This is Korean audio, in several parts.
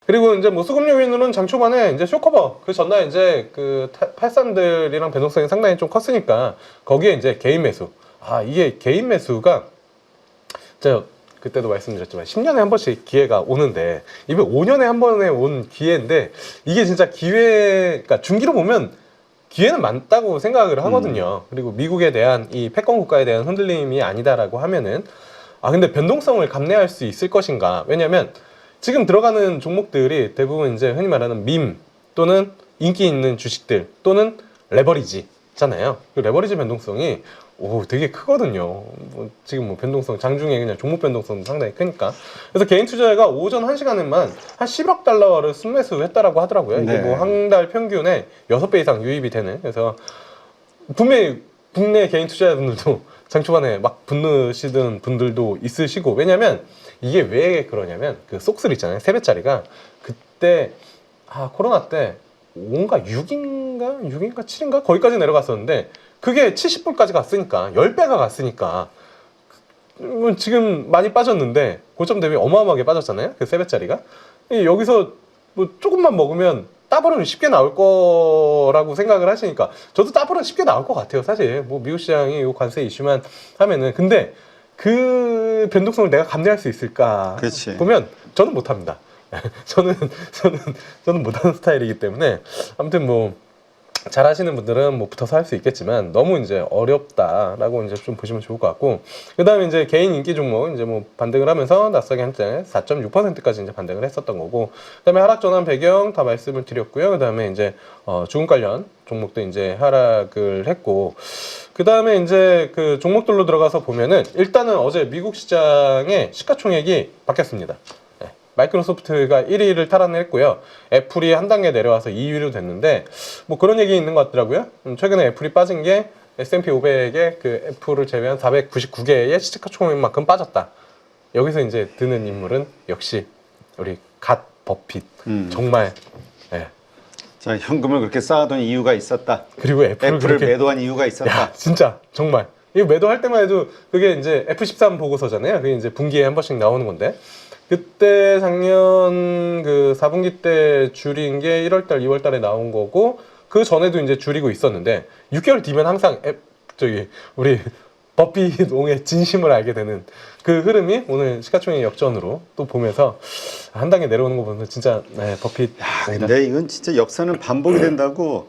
그리고 이제 뭐 수급 요인으로는 장 초반에 이제 쇼커버 그 전날 이제 그 팔산들이랑 변동성이 상당히 좀 컸으니까 거기에 이제 개인 매수. 이게 개인 매수가 제가 그때도 말씀드렸지만 10년에 한 번씩 기회가 오는데 이게 5년에 한 번에 온 기회인데 이게 진짜 기회, 그러니까 중기로 보면 기회는 많다고 생각을 하거든요. 그리고 미국에 대한 이 패권 국가에 대한 흔들림이 아니다라고 하면은 근데 변동성을 감내할 수 있을 것인가? 왜냐면 지금 들어가는 종목들이 대부분 이제 흔히 말하는 밈 또는 인기 있는 주식들 또는 레버리지잖아요. 그 레버리지 변동성이 되게 크거든요. 지금 뭐 변동성 장중에 그냥 종목 변동성도 상당히 크니까. 그래서 개인 투자자가 오전 1시간에만 한 10억 달러를 순매수했다라고 하더라고요. 이게 뭐 한 달 평균에 6배 이상 유입이 되는. 그래서 분명히 국내 개인 투자자분들도 장 초반에 막 분노시던 분들도 있으시고, 왜냐면 이게 왜 그러냐면 그 속슬 있잖아요. 3배짜리가 그때 코로나 때 5인가 6인가 7인가 거기까지 내려갔었는데 그게 70불까지 갔으니까 10배가 갔으니까 지금 많이 빠졌는데 고점 대비 어마어마하게 빠졌잖아요. 그 3배짜리가 여기서 뭐 조금만 먹으면 따블은 쉽게 나올 거라고 생각을 하시니까 저도 따블은 쉽게 나올 것 같아요. 사실 뭐 미국 시장이 요 관세 이슈만 하면은. 근데 그 변동성을 내가 감내할 수 있을까? 그렇지. 보면 저는 못합니다. 저는 못하는 스타일이기 때문에 아무튼 뭐 잘 하시는 분들은 뭐 붙어서 할 수 있겠지만 너무 이제 어렵다라고 이제 좀 보시면 좋을 것 같고, 그 다음에 이제 개인 인기 종목 이제 뭐 반등을 하면서 나스닥이 한때 4.6%까지 이제 반등을 했었던 거고, 그 다음에 하락 전환 배경 다 말씀을 드렸고요. 그 다음에 이제 주금 관련 종목도 이제 하락을 했고, 그 다음에 이제 그 종목들로 들어가서 보면은 일단은 어제 미국 시장의 시가총액이 바뀌었습니다. 마이크로소프트가 1위를 탈환했고요. 애플이 한 단계 내려와서 2위로 됐는데 뭐 그런 얘기 있는 것 같더라고요. 최근에 애플이 빠진 게 S&P 500에 그 애플을 제외한 499개의 시가총액만큼 빠졌다. 여기서 이제 드는 인물은 역시 우리 갓 버핏. 정말 자, 현금을 그렇게 쌓아둔 이유가 있었다. 그리고 애플을 그렇게 매도한 이유가 있었다. 야, 진짜 정말 이거 매도할 때만 해도 그게 이제 F13 보고서잖아요. 그게 이제 분기에 한 번씩 나오는 건데, 그때 작년 그 4분기 때 줄인 게 1월달, 2월달에 나온 거고, 그 전에도 이제 줄이고 있었는데 6개월 뒤면 항상 우리 버핏 옹의 진심을 알게 되는 그 흐름이 오늘 시가총액 역전으로 또 보면서 한 단계 내려오는 거 보면 진짜 버핏. 근데 이건 진짜 역사는 반복이 된다고.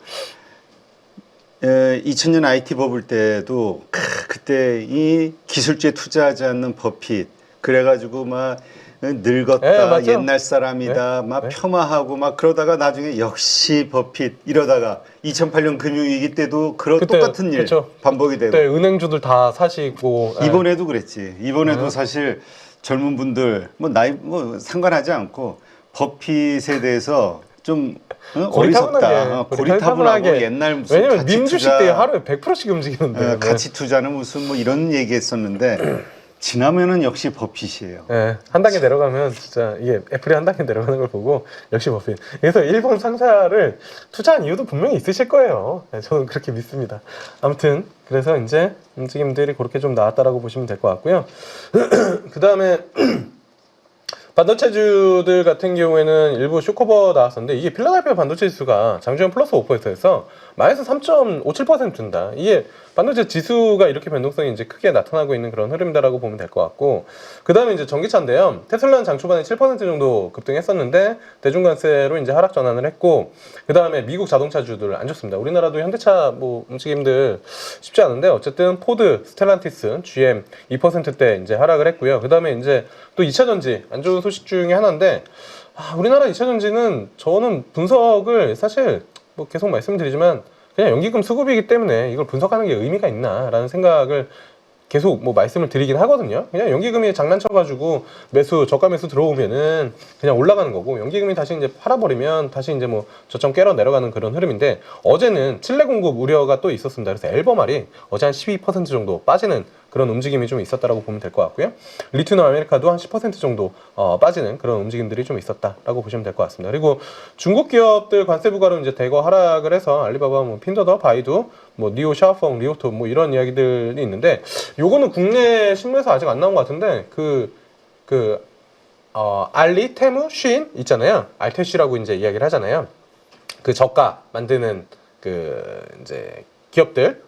2000년 IT 버블 때도 그때 이 기술주에 투자하지 않는 버핏 그래가지고 막 늙었다, 옛날 사람이다, 막 폄하하고 막 그러다가 나중에 역시 버핏 이러다가 2008년 금융위기 때도 똑같은 일 반복이 되고. 그때 은행주들 다 사시고. 이번에도 그랬지. 이번에도 사실 젊은 분들 뭐 나이 뭐 상관하지 않고 버핏에 대해서 좀 어리석다, 고리타분하고 옛날 무슨 왜냐면 민주식 때 하루에 100%씩 움직이는데 가치 투자는 무슨 뭐 이런 얘기했었는데 지나면은 역시 버핏이에요. 한 단계 내려가면 진짜 이게 애플이 한 단계 내려가는 걸 보고 역시 버핏. 그래서 일본 상사를 투자한 이유도 분명히 있으실 거예요. 저는 그렇게 믿습니다. 아무튼 그래서 이제 움직임들이 그렇게 좀 나왔다라고 보시면 될 것 같고요. 그 다음에 반도체주들 같은 경우에는 일부 쇼커버 나왔었는데, 이게 필라델피아 반도체 지수가 장중에 플러스 5%에서 마이너스 3.57%다. 이게 반도체 지수가 이렇게 변동성이 이제 크게 나타나고 있는 그런 흐름이다라고 보면 될 것 같고, 그 다음에 이제 전기차인데요. 테슬라는 장 초반에 7% 정도 급등했었는데 대중관세로 이제 하락 전환을 했고, 그 다음에 미국 자동차주들 안 좋습니다. 우리나라도 현대차 뭐 움직임들 쉽지 않은데 어쨌든 포드, 스텔란티스, GM 2%대 이제 하락을 했고요. 그 다음에 이제 또 2차전지 안 좋은 소식 중에 하나인데, 우리나라 2차전지는 저는 분석을 사실 뭐 계속 말씀드리지만 그냥 연기금 수급이기 때문에 이걸 분석하는 게 의미가 있나라는 생각을 계속 뭐 말씀을 드리긴 하거든요. 그냥 연기금이 장난쳐가지고 저가 매수 들어오면은 그냥 올라가는 거고, 연기금이 다시 이제 팔아버리면 다시 이제 뭐 저점 깨러 내려가는 그런 흐름인데, 어제는 칠레 공급 우려가 또 있었습니다. 그래서 엘버말이 어제 한 12% 정도 빠지는 그런 움직임이 좀 있었다라고 보면 될 것 같고요. 리튬 아메리카도 한 10% 정도 빠지는 그런 움직임들이 좀 있었다라고 보시면 될 것 같습니다. 그리고 중국 기업들 관세 부과로 이제 대거 하락을 해서 알리바바, 뭐 핀더더, 바이두, 뭐 니오, 샤오펑, 리오토 뭐 이런 이야기들이 있는데, 요거는 국내 신문에서 아직 안 나온 것 같은데 그 알리, 테무, 쉰 있잖아요. 알테쉬라고 이제 이야기를 하잖아요. 그 저가 만드는 그 이제 기업들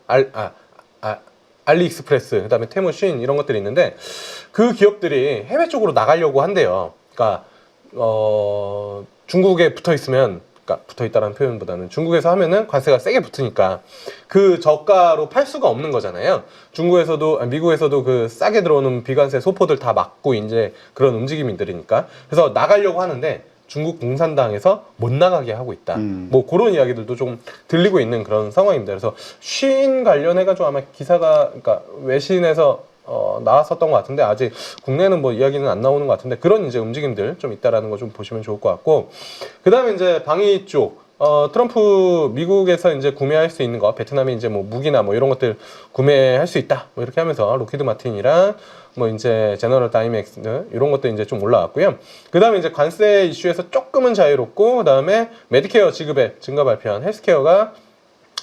알리익스프레스 그다음에 테무, 쉰 이런 것들이 있는데 그 기업들이 해외 쪽으로 나가려고 한대요. 그러니까 중국에 붙어 있으면 그러니까 붙어 있다라는 표현보다는 중국에서 하면은 관세가 세게 붙으니까 그 저가로 팔 수가 없는 거잖아요. 미국에서도 그 싸게 들어오는 비관세 소포들 다 막고 이제 그런 움직임들이니까 그래서 나가려고 하는데 중국 공산당에서 못 나가게 하고 있다. 뭐 그런 이야기들도 좀 들리고 있는 그런 상황입니다. 그래서 쉰 관련해가지고 아마 기사가 그러니까 외신에서 나왔었던 것 같은데 아직 국내는 뭐 이야기는 안 나오는 것 같은데 그런 이제 움직임들 좀 있다라는 거 좀 보시면 좋을 것 같고 그 다음에 이제 방위 쪽 트럼프 미국에서 이제 구매할 수 있는 거 베트남이 이제 뭐 무기나 뭐 이런 것들 구매할 수 있다 뭐 이렇게 하면서 로키드 마틴이랑 뭐 이제 제너럴 다이맥스 이런 것도 이제 좀 올라왔고요. 그 다음에 이제 관세 이슈에서 조금은 자유롭고 그 다음에 메디케어 지급액 증가 발표한 헬스케어가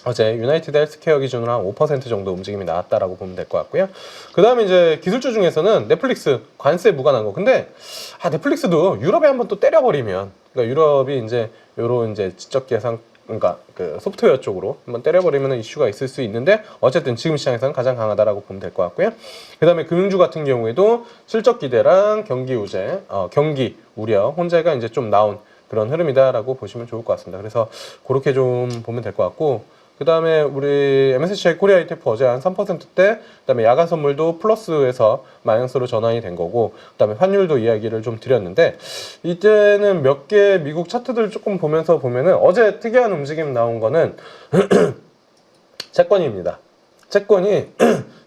어제 유나이티드 헬스케어 기준으로 한 5% 정도 움직임이 나왔다라고 보면 될 것 같고요. 그 다음에 이제 기술주 중에서는 넷플릭스 관세 무관한 거. 근데 넷플릭스도 유럽에 한번 또 때려버리면, 그러니까 유럽이 이제 요런 이제 지적 계산, 그러니까 그 소프트웨어 쪽으로 한번 때려버리면 이슈가 있을 수 있는데 어쨌든 지금 시장에서는 가장 강하다라고 보면 될 것 같고요. 그 다음에 금융주 같은 경우에도 실적 기대랑 경기 우제, 경기 우려, 혼재가 이제 좀 나온 그런 흐름이다라고 보시면 좋을 것 같습니다. 그래서 그렇게 좀 보면 될 것 같고. 그 다음에 우리 MSCI 코리아 ETF 어제 한 3%대, 그 다음에 야간 선물도 플러스에서 마이너스로 전환이 된 거고, 그 다음에 환율도 이야기를 좀 드렸는데, 이제는 몇 개 미국 차트들 조금 보면서 보면은 어제 특이한 움직임 나온 거는 채권입니다. 채권이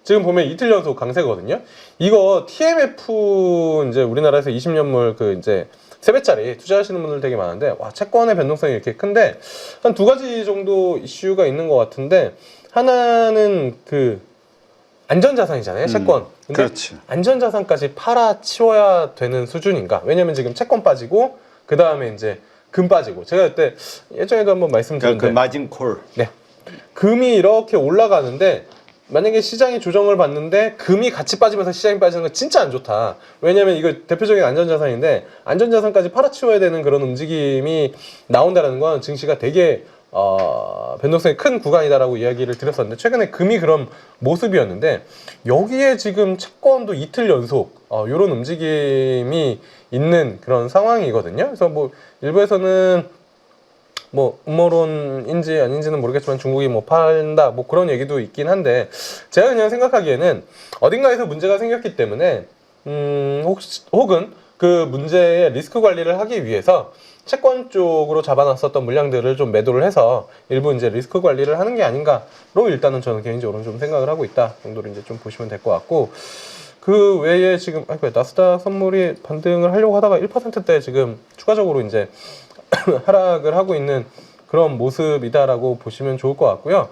지금 보면 이틀 연속 강세거든요. 이거 TMF 이제 우리나라에서 20년물 그 이제 3배짜리 투자하시는 분들 되게 많은데 와 채권의 변동성이 이렇게 큰데 한 두 가지 정도 이슈가 있는 것 같은데 하나는 그 안전자산이잖아요 채권. 근데 그렇지. 안전자산까지 팔아치워야 되는 수준인가? 왜냐면 지금 채권 빠지고 그 다음에 이제 금 빠지고 제가 그때 예전에도 한번 말씀드렸는데 그 마진 콜. 네. 금이 이렇게 올라가는데 만약에 시장이 조정을 받는데 금이 같이 빠지면서 시장이 빠지는 건 진짜 안 좋다. 왜냐면 이거 대표적인 안전자산인데 안전자산까지 팔아치워야 되는 그런 움직임이 나온다는 건 증시가 되게 변동성이 큰 구간이다라고 이야기를 드렸었는데 최근에 금이 그런 모습이었는데 여기에 지금 채권도 이틀 연속 이런 움직임이 있는 그런 상황이거든요. 그래서 뭐 일부에서는 뭐 음모론인지 아닌지는 모르겠지만 중국이 뭐 판다 뭐 그런 얘기도 있긴 한데 제가 그냥 생각하기에는 어딘가에서 문제가 생겼기 때문에 혹은 그 문제의 리스크 관리를 하기 위해서 채권 쪽으로 잡아놨었던 물량들을 좀 매도를 해서 일부 이제 리스크 관리를 하는 게 아닌가로 일단은 저는 개인적으로 좀 생각을 하고 있다 정도로 이제 좀 보시면 될 것 같고 그 외에 지금 나스닥 선물이 반등을 하려고 하다가 1%대 지금 추가적으로 이제 하락을 하고 있는 그런 모습이다라고 보시면 좋을 것 같고요.